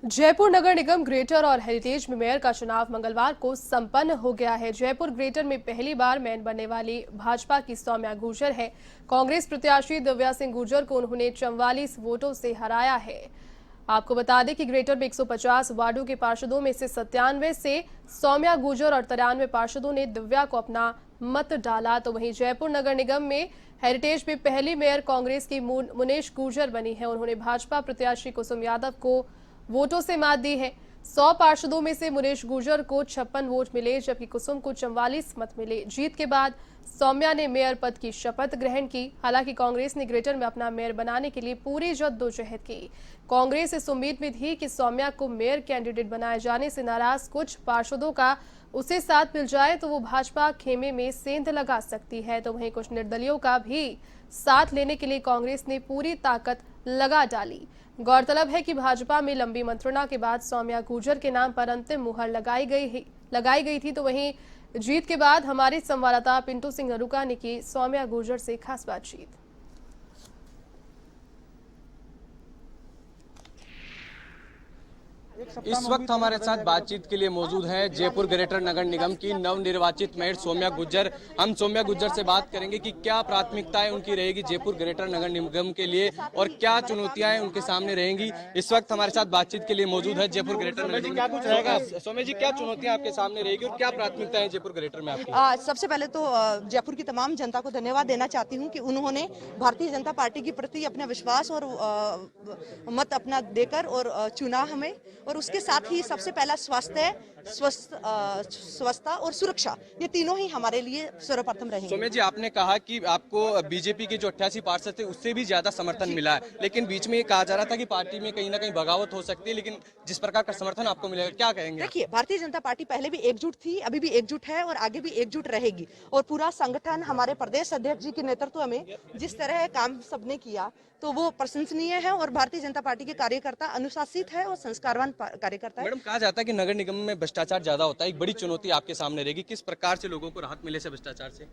जयपुर नगर निगम greater और heritage में mayor का चुनाव मंगलवार को संपन्न हो गया है। जयपुर ग्रेटर में पहली बार मेयर बनने वाली भाजपा की सौम्या गुर्जर है। कांग्रेस प्रत्याशी दिव्या सिंह गुर्जर को उन्होंने 44 वोटों से हराया है। आपको बता दें कि ग्रेटर में 150 वार्डों के पार्षदों में से 97 से सौम्या गुर्जर और 93 पार्षदों ने दिव्या को अपना मत डाला। तो वहीं जयपुर नगर निगम में हेरिटेज में पहली मेयर कांग्रेस की मुनेश गुर्जर बनी है। उन्होंने भाजपा प्रत्याशी कुसुम यादव को वोटों से मात दी है। 100 पार्षदों में से मुनेश गुर्जर को 56 वोट मिले, जबकि कुसुम को 44 मत मिले। जीत के बाद सौम्या ने मेयर पद की शपथ ग्रहण की। हालांकि कांग्रेस ने ग्रेटर में अपना मेयर बनाने के लिए पूरी जद्दोजहद की। कांग्रेस इस उम्मीद में थी कि सौम्या को मेयर कैंडिडेट बनाए जाने से नाराज कुछ पार्षदों का उसे साथ मिल जाए तो वो भाजपा खेमे में सेंध लगा सकती है। तो वहीं कुछ निर्दलियों का भी साथ लेने के लिए कांग्रेस ने पूरी ताकत लगा डाली। गौरतलब है कि भाजपा में लंबी मंत्रणा के बाद सौम्या गुर्जर के नाम पर अंतिम मुहर लगाई गई थी। तो वहीं जीत के बाद हमारे संवाददाता पिंटू सिंह नरूका ने की सौम्या गुर्जर से खास बातचीत। इस वक्त हमारे साथ बातचीत के लिए मौजूद है जयपुर ग्रेटर नगर निगम की नवनिर्वाचित मेयर सौम्या गुर्जर। हम सौम्या गुर्जर से बात करेंगे कि क्या प्राथमिकताएं उनकी रहेगी जयपुर ग्रेटर नगर निगम के लिए और क्या चुनौतियां उनके सामने रहेंगी। इस वक्त हमारे साथ बातचीत के लिए मौजूद है जयपुर ग्रेटर नगर निगम। सौम्या जी, क्या चुनौतियां आपके सामने रहेगी और क्या प्राथमिकताएं जयपुर ग्रेटर में आपकी? सबसे पहले तो जयपुर की तमाम जनता को धन्यवाद देना चाहती हूं कि उन्होंने भारतीय जनता पार्टी के प्रति अपना विश्वास और मत अपना देकर और चुना हमें। और उसके साथ ही सबसे पहला स्वास्थ्य, स्वच्छता और सुरक्षा, ये तीनों ही हमारे लिए सर्वप्रथम रहेंगे। सौम्या जी, आपने कहा कि आपको बीजेपी के जो 88 पार्षद थे उससे भी ज्यादा समर्थन मिला है, लेकिन बीच में ये कहा जा रहा था कि पार्टी में कहीं ना कहीं बगावत हो सकती है, लेकिन जिस प्रकार का समर्थन आपको मिलेगा, क्या कहेंगे? देखिए, भारतीय जनता पार्टी पहले भी एकजुट थी, अभी भी एकजुट है और आगे भी एकजुट रहेगी। और पूरा संगठन, हमारे प्रदेश अध्यक्ष जी के नेतृत्व में जिस तरह काम सबने किया तो वो प्रशंसनीय है। और भारतीय जनता पार्टी के कार्यकर्ता अनुशासित है और संस्कारवान कार्यकर्ता है। मैडम, कहा जाता है कि नगर निगम में भ्रष्टाचार ज्यादा होता है, एक बड़ी चुनौती आपके सामने रहेगी, किस प्रकार से लोगों को राहत मिले से भ्रष्टाचार से?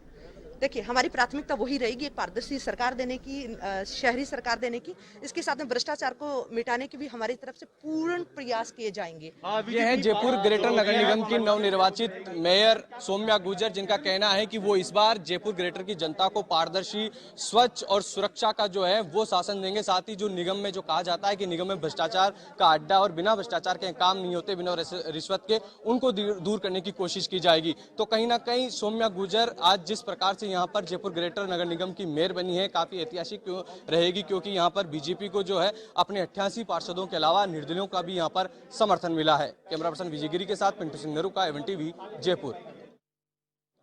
देखिए, हमारी प्राथमिकता वही रहेगी, एक पारदर्शी सरकार देने की, शहरी सरकार देने की। इसके साथ में भ्रष्टाचार को मिटाने की भी हमारी तरफ से पूर्ण प्रयास किए जाएंगे। ये है जयपुर ग्रेटर नगर निगम की नवनिर्वाचित मेयर सौम्या गुर्जर, जिनका कहना है कि वो इस बार जयपुर ग्रेटर की जनता को पारदर्शी, स्वच्छ और सुरक्षा का जो है वो शासन देंगे। साथ ही जो निगम में जो कहा जाता है कि निगम में भ्रष्टाचार का अड्डा और बिना भ्रष्टाचार के काम नहीं होते, बिना रिश्वत के, उनको दूर करने की कोशिश की जाएगी। तो कहीं ना कहीं सौम्या गुर्जर आज जिस प्रकार से यहाँ पर जयपुर ग्रेटर नगर निगम की मेयर बनी है, काफी ऐतिहासिक रहेगी, क्योंकि यहाँ पर बीजेपी को जो है अपने 88 पार्षदों के अलावा निर्दलियों का भी यहाँ पर समर्थन मिला है। कैमरा पर्सन विजय गिरी के साथ पिंटू सिंह नरूका, एवन टीवी, जयपुर।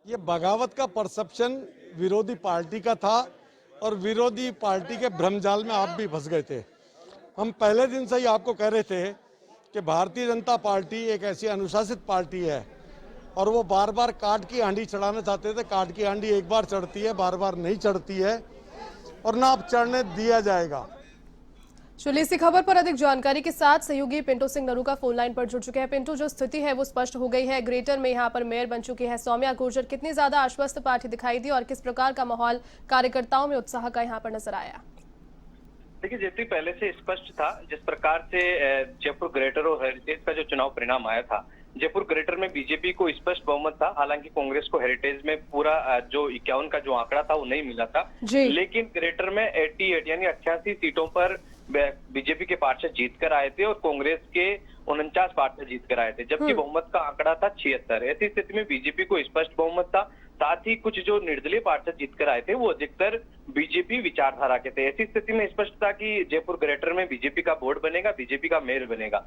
ये बगावत का परसेप्शन विरोधी पार्टी का था और विरोधी पार्टी के भ्रमजाल में आप भी फंस गए थे। हम पहले दिन से ही आपको कह रहे थे कि भारतीय जनता पार्टी एक ऐसी अनुशासित पार्टी है और वो बार बार काट की हांडी चढ़ाना चाहते थे। काट की हांडी एक बार चढ़ती है, बार बार नहीं चढ़ती है और ना अब चढ़ने दिया जाएगा। चलिए, इसी खबर पर अधिक जानकारी के साथ सहयोगी पिंटू सिंह नरूका फोन लाइन पर जुड़ चुके हैं। पिंटू, जो स्थिति है वो स्पष्ट हो गई है, ग्रेटर में यहाँ पर मेयर बन चुकी है सौम्या गुर्जर। कितनी ज्यादा आश्वस्त पार्टी दिखाई दी और किस प्रकार का माहौल कार्यकर्ताओं में उत्साह का यहाँ पर नजर आया? देखिए, जैसे पहले से स्पष्ट था, जिस प्रकार से जयपुर ग्रेटर और हेरिटेज का जो चुनाव परिणाम आया था, जयपुर ग्रेटर में बीजेपी को स्पष्ट बहुमत था। हालांकि कांग्रेस को हेरिटेज में पूरा जो 51 का जो आंकड़ा था वो नहीं मिला था, लेकिन ग्रेटर में 88 यानी 88 सीटों पर बीजेपी के पार्षद जीत कर आए थे और कांग्रेस के 49 पार्षद जीत कर आए थे, जबकि बहुमत का आंकड़ा था 76। ऐसी स्थिति में बीजेपी को स्पष्ट बहुमत था। साथ ही कुछ जो निर्दलीय पार्षद जीत कर आए थे वो अधिकतर बीजेपी विचारधारा के थे। ऐसी स्थिति में स्पष्ट था कि जयपुर ग्रेटर में बीजेपी का बोर्ड बनेगा, बीजेपी का मेयर बनेगा।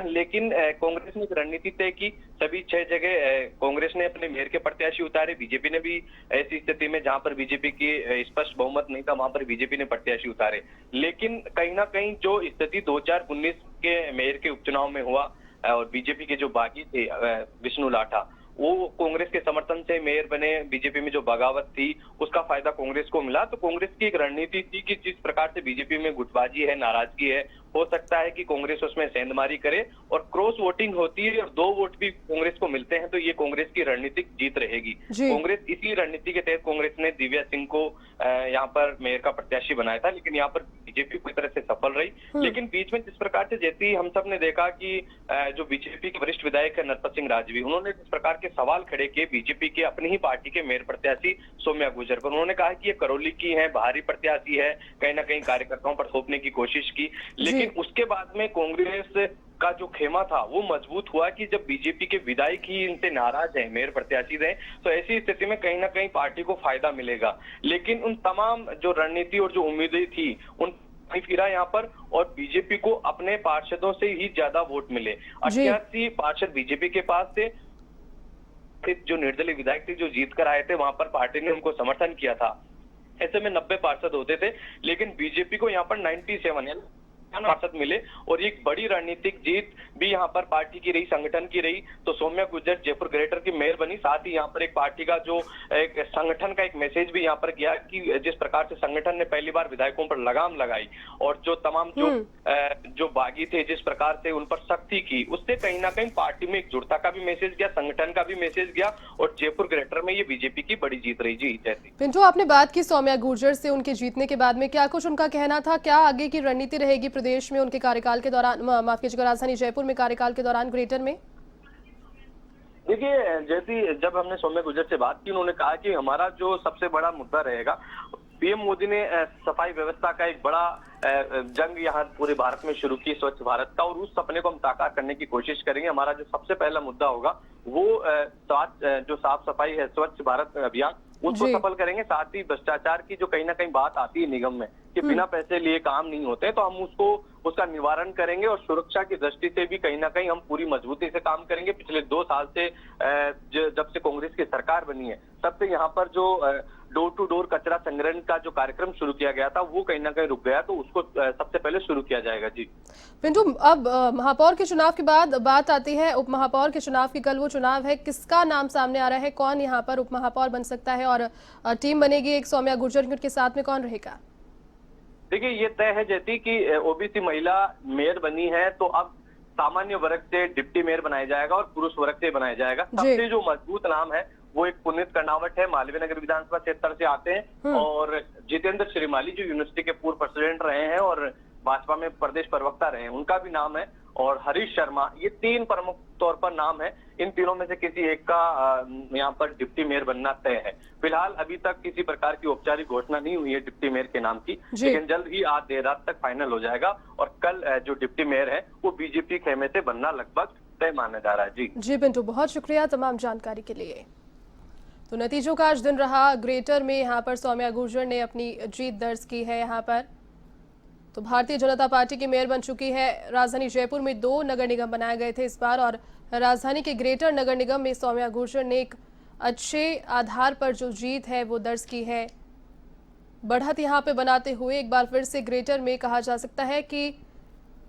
लेकिन कांग्रेस ने एक रणनीति तय की, सभी 6 जगह कांग्रेस ने अपने मेयर के प्रत्याशी उतारे, बीजेपी ने भी ऐसी स्थिति में जहां पर बीजेपी की स्पष्ट बहुमत नहीं था वहां पर बीजेपी ने प्रत्याशी उतारे। लेकिन कहीं ना कहीं जो स्थिति 2019 के मेयर के उपचुनाव में हुआ और बीजेपी के जो बागी थे विष्णु लाठा, वो कांग्रेस के समर्थन से मेयर बने। बीजेपी में जो बगावत थी उसका फायदा कांग्रेस को मिला। तो कांग्रेस की एक रणनीति थी कि जिस प्रकार से बीजेपी में गुटबाजी है, नाराजगी है, हो सकता है कि कांग्रेस उसमें सेंधमारी करे और क्रॉस वोटिंग होती है और 2 वोट भी कांग्रेस को मिलते हैं तो ये कांग्रेस की रणनीतिक जीत रहेगी। जी। कांग्रेस इसी रणनीति के तहत कांग्रेस ने दिव्या सिंह को यहाँ पर मेयर का प्रत्याशी बनाया था, लेकिन यहाँ पर बीजेपी पूरी तरह से सफल रही। लेकिन बीच में जिस प्रकार से जैसे ही हम सब ने देखा कि जो बीजेपी के वरिष्ठ विधायक है नरपत सिंह राजवी, उन्होंने जिस प्रकार के सवाल खड़े किए बीजेपी के अपनी ही पार्टी के मेयर प्रत्याशी सौम्या गुर्जर पर, उन्होंने कहा कि ये करौली की है, बाहरी प्रत्याशी है, कहीं ना कहीं कार्यकर्ताओं पर थोपने की कोशिश की। लेकिन उसके बाद में कांग्रेस का जो खेमा था वो मजबूत हुआ कि जब बीजेपी के विधायक ही इनसे नाराज हैं, मेयर प्रत्याशी हैं, तो ऐसी स्थिति में कहीं ना कहीं पार्टी को फायदा मिलेगा। लेकिन उन तमाम जो रणनीति और जो उम्मीदें थी उन नहीं फिरा यहाँ पर और बीजेपी को अपने पार्षदों से ही ज्यादा वोट मिले। 88 पार्षद बीजेपी के पास थे। जो निर्दलीय विधायक थे जो जीत कर आए थे वहां पर पार्टी ने उनको समर्थन किया था। ऐसे में 90 पार्षद होते थे, लेकिन बीजेपी को यहाँ पर 97 पार्षद मिले और एक बड़ी रणनीतिक जीत भी यहाँ पर पार्टी की रही, संगठन की रही। तो सौम्या गुर्जर जयपुर ग्रेटर की मेयर बनी। साथ ही यहाँ पर एक पार्टी का जो एक संगठन का एक मैसेज भी यहाँ पर गया कि जिस प्रकार से संगठन ने पहली बार विधायकों पर लगाम लगाई और जो तमाम जो बागी थे जिस प्रकार से उन पर सख्ती की, उससे कहीं ना कहीं पार्टी में एकजुटता का भी मैसेज गया, संगठन का भी मैसेज गया और जयपुर ग्रेटर में ये बीजेपी की बड़ी जीत रही। जी जैसी पिंटू, आपने बात की सौम्या गुर्जर से, उनके जीतने के बाद में क्या कुछ उनका कहना था, क्या आगे की रणनीति रहेगी प्रदेश में उनके कार्यकाल के दौरान, माफ कीजिएगा राजधानी जयपुर में कार्यकाल के दौरान, ग्रेटर में? देखिए, जैसी जब हमने सौम्या गुर्जर से बात की, उन्होंने कहा कि हमारा जो सबसे बड़ा मुद्दा रहेगा, पीएम मोदी ने सफाई व्यवस्था का एक बड़ा जंग यहाँ पूरे भारत में शुरू की, स्वच्छ भारत का, और उस सपने को हम साकार करने की कोशिश करेंगे। हमारा जो सबसे पहला मुद्दा होगा वो जो साफ सफाई है, स्वच्छ भारत अभियान, उसको सफल करेंगे। साथ ही भ्रष्टाचार की जो कहीं ना कहीं बात आती है निगम में कि बिना पैसे लिए काम नहीं होते, तो हम उसका निवारण करेंगे और सुरक्षा की दृष्टि से भी कहीं ना कहीं हम पूरी मजबूती से काम करेंगे। पिछले 2 साल से जब से कांग्रेस की सरकार बनी है तब से यहाँ पर जो डोर टू डोर कचरा संग्रहण का जो कार्यक्रम शुरू किया गया था वो कहीं ना कहीं रुक गया, तो उसको सबसे पहले शुरू किया जाएगा। जी पिंटू, अब महापौर के चुनाव के बाद बात आती है उप महापौर के चुनाव की। कल वो चुनाव है, किसका नाम सामने आ रहा है, कौन यहाँ पर उप महापौर बन सकता है और टीम बनेगी एक सौम्या गुर्जर, के साथ में कौन रहेगा? देखिए, ये तय है जैसी कि ओबीसी महिला मेयर बनी है तो अब सामान्य वर्ग से डिप्टी मेयर बनाया जाएगा और पुरुष वर्ग से बनाया जाएगा। सबसे जो मजबूत नाम है वो एक पुनीत कर्नावट है, मालवीय नगर विधानसभा क्षेत्र से आते हैं, और जितेंद्र श्रीमाली जो यूनिवर्सिटी के पूर्व प्रेसिडेंट रहे हैं और भाजपा में प्रदेश प्रवक्ता रहे हैं, उनका भी नाम है, और हरीश शर्मा, ये 3 प्रमुख तौर पर नाम है। इन तीनों में से किसी एक का यहाँ पर डिप्टी मेयर बनना तय है। फिलहाल अभी तक किसी प्रकार की औपचारिक घोषणा नहीं हुई है डिप्टी मेयर के नाम की, लेकिन जल्द ही आज देर रात तक फाइनल हो जाएगा और कल जो डिप्टी मेयर है वो बीजेपी खेमे से बनना लगभग तय माना जा रहा है। जी पिंटू, बहुत शुक्रिया तमाम जानकारी के लिए। तो नतीजों का आज दिन रहा ग्रेटर में, यहाँ पर सौम्या गुर्जर ने अपनी जीत दर्ज की है। यहाँ पर तो भारतीय जनता पार्टी की मेयर बन चुकी है। राजधानी जयपुर में 2 नगर निगम बनाए गए थे इस बार, और राजधानी के ग्रेटर नगर निगम में सौम्या गुर्जर ने एक अच्छे आधार पर जो जीत है वो दर्ज की है। बढ़त यहाँ पे बनाते हुए एक बार फिर से ग्रेटर में कहा जा सकता है कि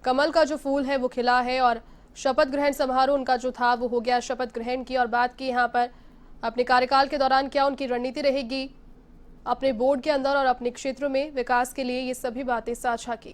कमल का जो फूल है वो खिला है, और शपथ ग्रहण समारोह उनका जो था वो हो गया। शपथ ग्रहण की और बात की यहाँ पर अपने कार्यकाल के दौरान क्या उनकी रणनीति रहेगी अपने बोर्ड के अंदर और अपने क्षेत्र में विकास के लिए, ये सभी बातें साझा की।